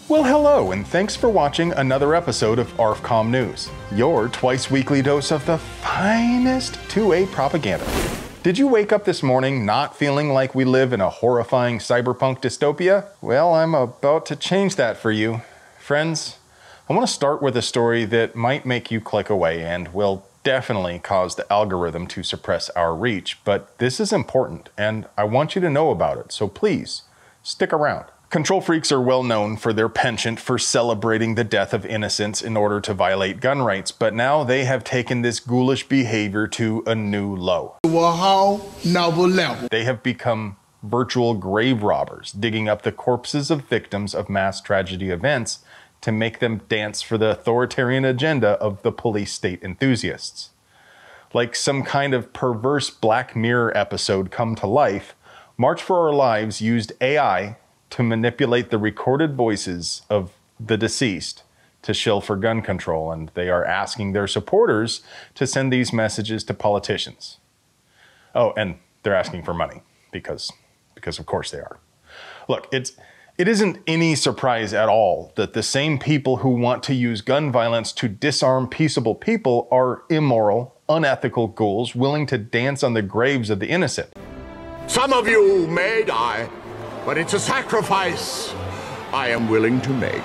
Well, hello, and thanks for watching another episode of ARFCOM News, your twice-weekly dose of the finest 2A propaganda. Did you wake up this morning not feeling like we live in a horrifying cyberpunk dystopia? Well, I'm about to change that for you. Friends, I want to start with a story that might make you click away and will definitely cause the algorithm to suppress our reach, but this is important, and I want you to know about it, so please, stick around. Control freaks are well known for their penchant for celebrating the death of innocents in order to violate gun rights, but now they have taken this ghoulish behavior to a new low. They have become virtual grave robbers, digging up the corpses of victims of mass tragedy events to make them dance for the authoritarian agenda of the police state enthusiasts. Like some kind of perverse Black Mirror episode come to life, March for Our Lives used AI to manipulate the recorded voices of the deceased to shill for gun control, and they are asking their supporters to send these messages to politicians. Oh, and they're asking for money, because of course they are. Look, it isn't any surprise at all that the same people who want to use gun violence to disarm peaceable people are immoral, unethical ghouls willing to dance on the graves of the innocent. Some of you may die, but it's a sacrifice I am willing to make.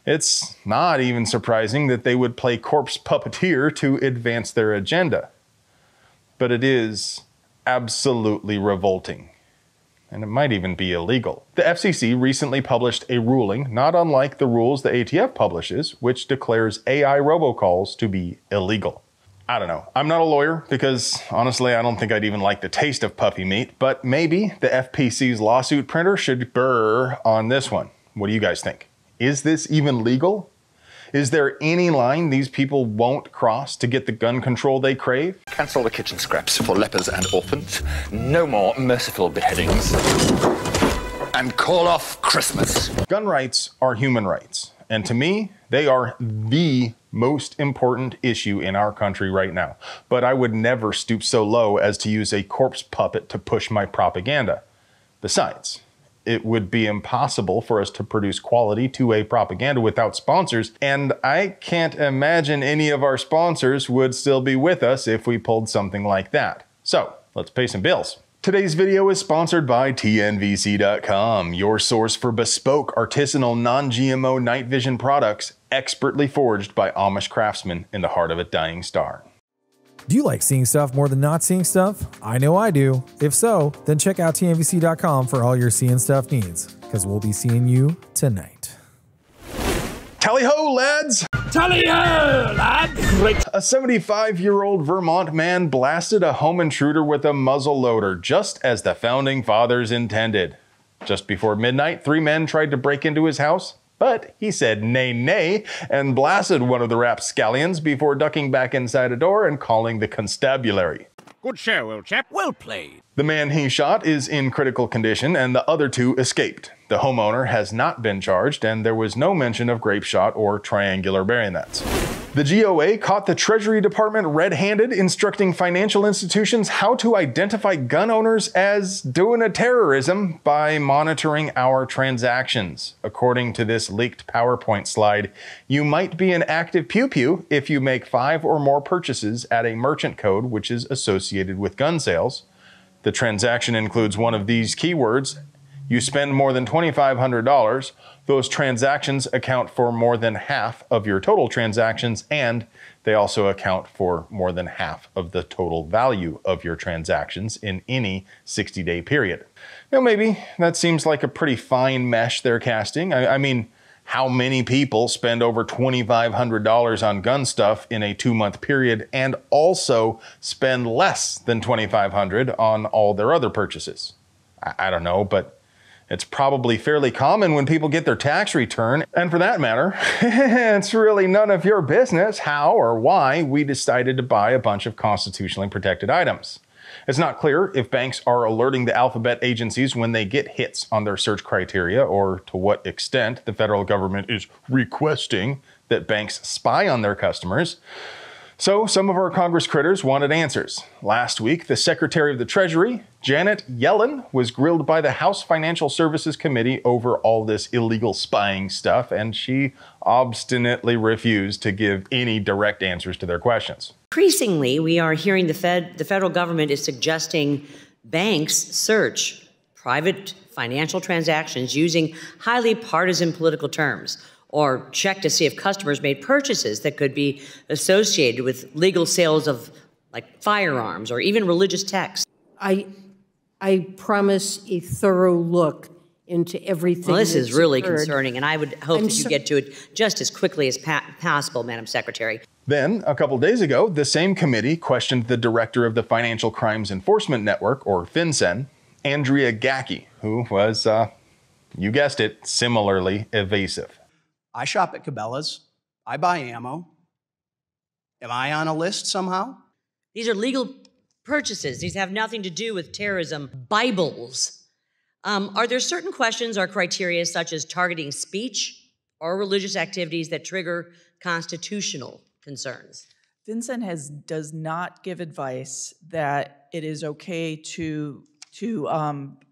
It's not even surprising that they would play corpse puppeteer to advance their agenda. But it is absolutely revolting. And it might even be illegal. The FCC recently published a ruling, not unlike the rules the ATF publishes, which declares AI robocalls to be illegal. I don't know. I'm not a lawyer because, honestly, I don't think I'd even like the taste of puppy meat, but maybe the FPC's lawsuit printer should burr on this one. What do you guys think? Is this even legal? Is there any line these people won't cross to get the gun control they crave? Cancel the kitchen scraps for lepers and orphans. No more merciful beheadings. And call off Christmas. Gun rights are human rights. And to me, they are the most important issue in our country right now. But I would never stoop so low as to use a corpse puppet to push my propaganda. Besides, it would be impossible for us to produce quality 2A propaganda without sponsors, and I can't imagine any of our sponsors would still be with us if we pulled something like that. So, let's pay some bills. Today's video is sponsored by TNVC.com, your source for bespoke, artisanal, non-GMO night vision products expertly forged by Amish craftsmen in the heart of a dying star. Do you like seeing stuff more than not seeing stuff? I know I do. If so, then check out TNVC.com for all your seeing stuff needs, because we'll be seeing you tonight. Tally-ho, lads! Tally-ho, lads! Great. A 75-year-old Vermont man blasted a home intruder with a muzzleloader, just as the founding fathers intended. Just before midnight, 3 men tried to break into his house, but he said nay, nay, and blasted one of the Rapscallions before ducking back inside a door and calling the constabulary. Good show, old chap. Well played. The man he shot is in critical condition, and the other 2 escaped. The homeowner has not been charged, and there was no mention of grape shot or triangular bayonets. The GOA caught the Treasury Department red-handed, instructing financial institutions how to identify gun owners as doing a terrorism by monitoring our transactions. According to this leaked PowerPoint slide, you might be an active pew-pew if you make 5 or more purchases at a merchant code which is associated with gun sales. The transaction includes one of these keywords. You spend more than $2,500, those transactions account for more than half of your total transactions, and they also account for more than half of the total value of your transactions in any 60-day period. Now, maybe that seems like a pretty fine mesh they're casting. I mean, how many people spend over $2,500 on gun stuff in a 2-month period and also spend less than $2,500 on all their other purchases? I don't know, but it's probably fairly common when people get their tax return, and for that matter, it's really none of your business how or why we decided to buy a bunch of constitutionally protected items. It's not clear if banks are alerting the alphabet agencies when they get hits on their search criteria, or to what extent the federal government is requesting that banks spy on their customers. So some of our Congress critters wanted answers. Last week, the Secretary of the Treasury, Janet Yellen, was grilled by the House Financial Services Committee over all this illegal spying stuff, and she obstinately refused to give any direct answers to their questions. Increasingly, we are hearing the federal government is suggesting banks search private financial transactions using highly partisan political terms, or check to see if customers made purchases that could be associated with legal sales of, like, firearms or even religious texts. I promise a thorough look into everything. Well, this is really concerning, and I would hope that you get to it just as quickly as possible, Madam Secretary. Then, a couple days ago, the same committee questioned the director of the Financial Crimes Enforcement Network, or FinCEN, Andrea Gacki, who was, you guessed it, similarly evasive. I shop at Cabela's. I buy ammo. Am I on a list somehow? These are legal purchases. These have nothing to do with terrorism. Bibles. Are there certain questions or criteria such as targeting speech or religious activities that trigger constitutional concerns? FinCEN does not give advice that it is okay to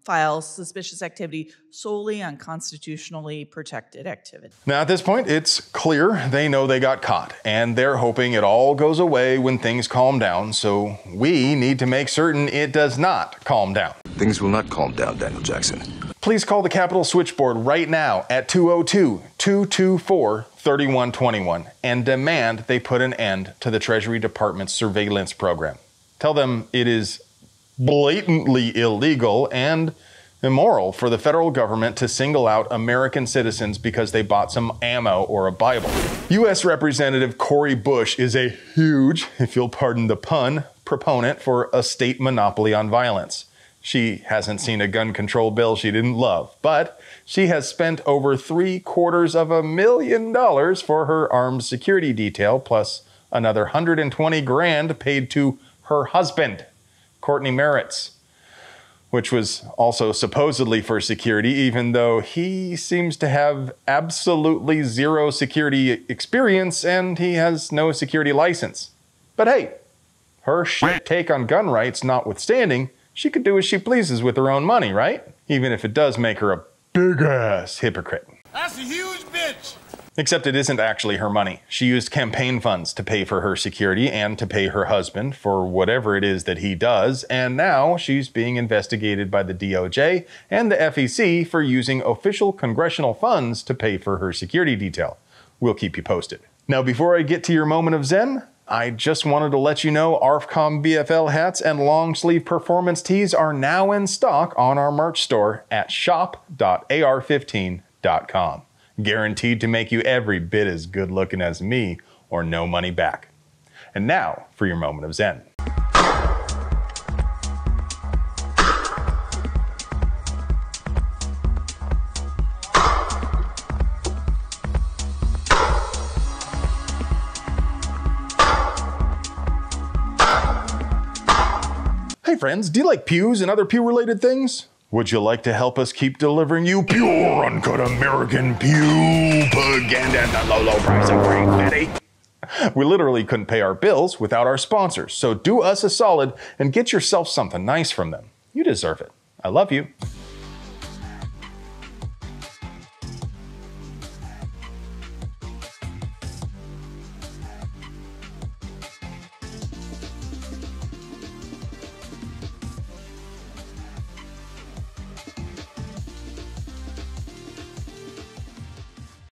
file suspicious activity solely on constitutionally protected activity. Now, at this point, it's clear they know they got caught, and they're hoping it all goes away when things calm down, so we need to make certain it does not calm down. Things will not calm down, Daniel Jackson. Please call the Capitol switchboard right now at 202-224-3121 and demand they put an end to the Treasury Department's surveillance program. Tell them it is blatantly illegal and immoral for the federal government to single out American citizens because they bought some ammo or a Bible. U.S. Representative Cori Bush is a huge, if you'll pardon the pun, proponent for a state monopoly on violence. She hasn't seen a gun control bill she didn't love, but she has spent over $750,000 for her armed security detail, plus another $120,000 paid to her husband, Courtney Merritt's, which was also supposedly for security, even though he seems to have absolutely zero security experience and he has no security license. But hey, her shit take on gun rights notwithstanding, she could do as she pleases with her own money, right? Even if it does make her a big-ass hypocrite. That's a huge bitch! Except it isn't actually her money. She used campaign funds to pay for her security and to pay her husband for whatever it is that he does, and now she's being investigated by the DOJ and the FEC for using official congressional funds to pay for her security detail. We'll keep you posted. Now, before I get to your moment of zen, I just wanted to let you know ARFCOM BFL hats and long sleeve performance tees are now in stock on our merch store at shop.ar15.com. Guaranteed to make you every bit as good looking as me or no money back. And now for your moment of zen. Hey friends, do you like pews and other pew-related things? Would you like to help us keep delivering you pure, uncut American pew propaganda at the low price of free Betty? We literally couldn't pay our bills without our sponsors, so do us a solid and get yourself something nice from them. You deserve it. I love you.